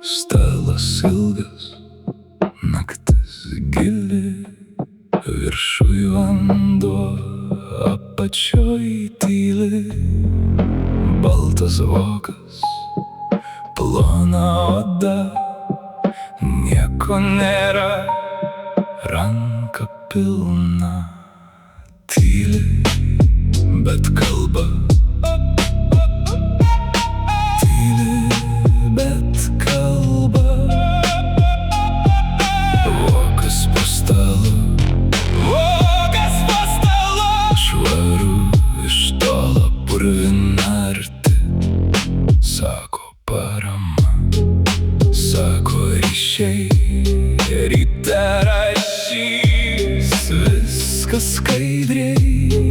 Stalas ilgas, naktis gili, viršuj vanduo, apačioj tyli. Baltas vokas, plona oda, nieko nėra, ranka pilna. Tyli, bet kalba. Tyli, bet kalba. Vokas po stalu, švaru iš tolo purvina arti. Sako parama, sako ryšiai, ryte rašys viskas skaidriai.